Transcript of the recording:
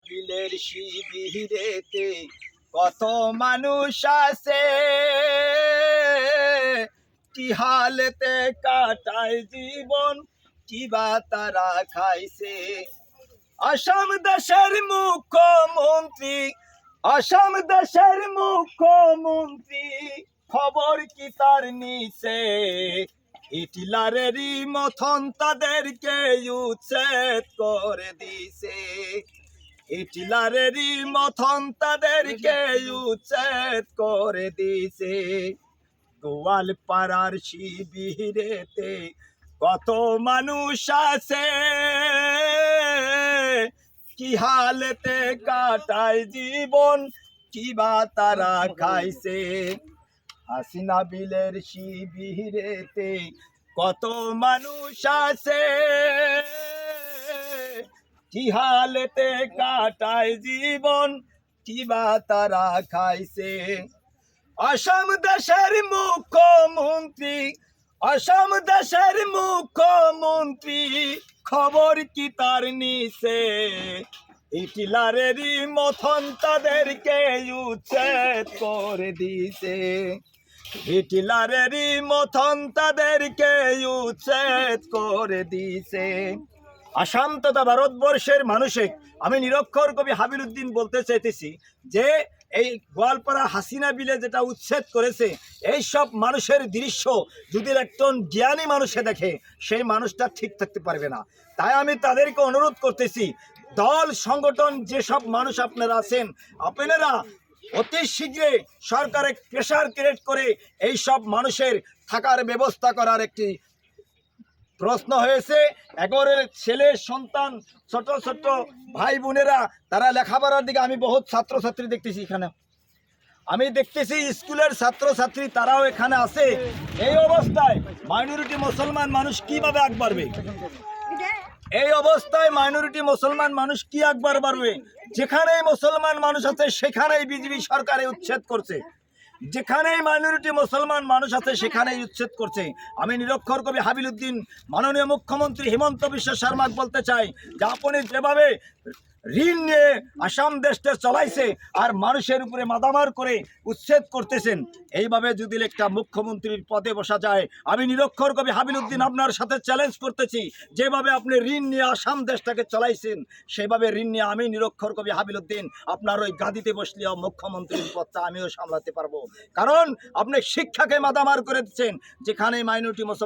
বিলের শিবিরেতে কত মানুষ আছে, কি হালেতে কাটায় জীবন, কিবা তারা খাইছে। আসাম দেশের মুখ্যমন্ত্রী, আসাম দেশের মুখ্যমন্ত্রী, খবর কি তার নিচে? হিটলারেরই মতন তাদেরকে উচ্ছেদ করে দিছে, হিটলারেরই মতন তাদেরকে উচ্ছেদ করে দিছে। গোয়ালপাড়ার শিবিরেতে কত মানুষ আছে, কি হালেতে কাটায় জীবন, কিবা তারা খাইছে। হাসিনা বিলের শিবিরেতে কত মানুষ আছে, কি হালেতে কাটায় জীবন, কিবা তারা খাইছে। আসাম দেশের মুখ্যমন্ত্রী, আসাম দেশের মুখ্যমন্ত্রী, খবর কি তার নিচে? হিটলারেরই মতন তাদেরকে উচ্ছেদ করে দিছে, হিটলারেরই মতন তাদেরকে উচ্ছেদ করে দিছে। আসাম তথা ভারতবর্ষের মানুষে আমি নিরক্ষর কবি হাবিল উদ্দিন বলতে চাইতেছি যে এই গোয়ালপাড়া হাসিনা বিলে যেটা উচ্ছেদ করেছে, এই সব মানুষের দৃশ্য যদি একজন জ্ঞানী মানুষে দেখে, সেই মানুষটা ঠিক থাকতে পারবে না। তাই আমি তাদেরকে অনুরোধ করতেছি, দল সংগঠন যেসব মানুষ আপনারা আছেন, আপনারা অতি শীঘ্রে সরকারের প্রেশার ক্রিয়েট করে এই সব মানুষের থাকার ব্যবস্থা করার একটি প্রশ্ন হয়েছে। এগরের ছেলে সন্তান, ছোট ছোট ভাই বোনেরা, তারা লেখাপড়ার দিকে আমি বহুত ছাত্রছাত্রী দেখতেছি, এখানে আমি দেখতেছি স্কুলের ছাত্রছাত্রী, তারাও এখানে আছে। এই অবস্থায় মাইনরিটি মুসলমান মানুষ কিভাবে আগ বাড়বে? এই অবস্থায় মাইনরিটি মুসলমান মানুষ কি একবার বাড়বে? যেখানেই মুসলমান মানুষ আছে সেখানেই বিজেপি সরকারে উচ্ছেদ করছে, যেখানেই মাইনরিটি মুসলমান মানুষ আছে সেখানেই উচ্ছেদ করছে। আমি নিরক্ষর কবি হাবিল উদ্দিন মাননীয় মুখ্যমন্ত্রী হিমন্ত বিশ্ব শর্মাকে বলতে চাই যে আপনি যেভাবে ঋণ নিয়ে আসাম দেশটা চলাইছে আর মানুষের উপরে মাদামার করে উচ্ছেদ করতেছেন, এইভাবে যদি একটা মুখ্যমন্ত্রীর পদে বসা যায়, আমি নিরক্ষর কবি হাবিল উদ্দিন আপনার সাথে চ্যালেঞ্জ করতেছি, যেভাবে আপনি ঋণ নিয়ে আসাম দেশটাকে চলাইছেন, সেভাবে ঋণ নিয়ে আমি নিরক্ষর কবি হাবিল উদ্দিন আপনার ওই গাদিতে বসলেও মুখ্যমন্ত্রীর পদটা আমিও সামলাতে পারবো। কারণ আপনি শিক্ষাকে মাদামার করে দিচ্ছেন, যেখানে মাইনরিটি মুসলমান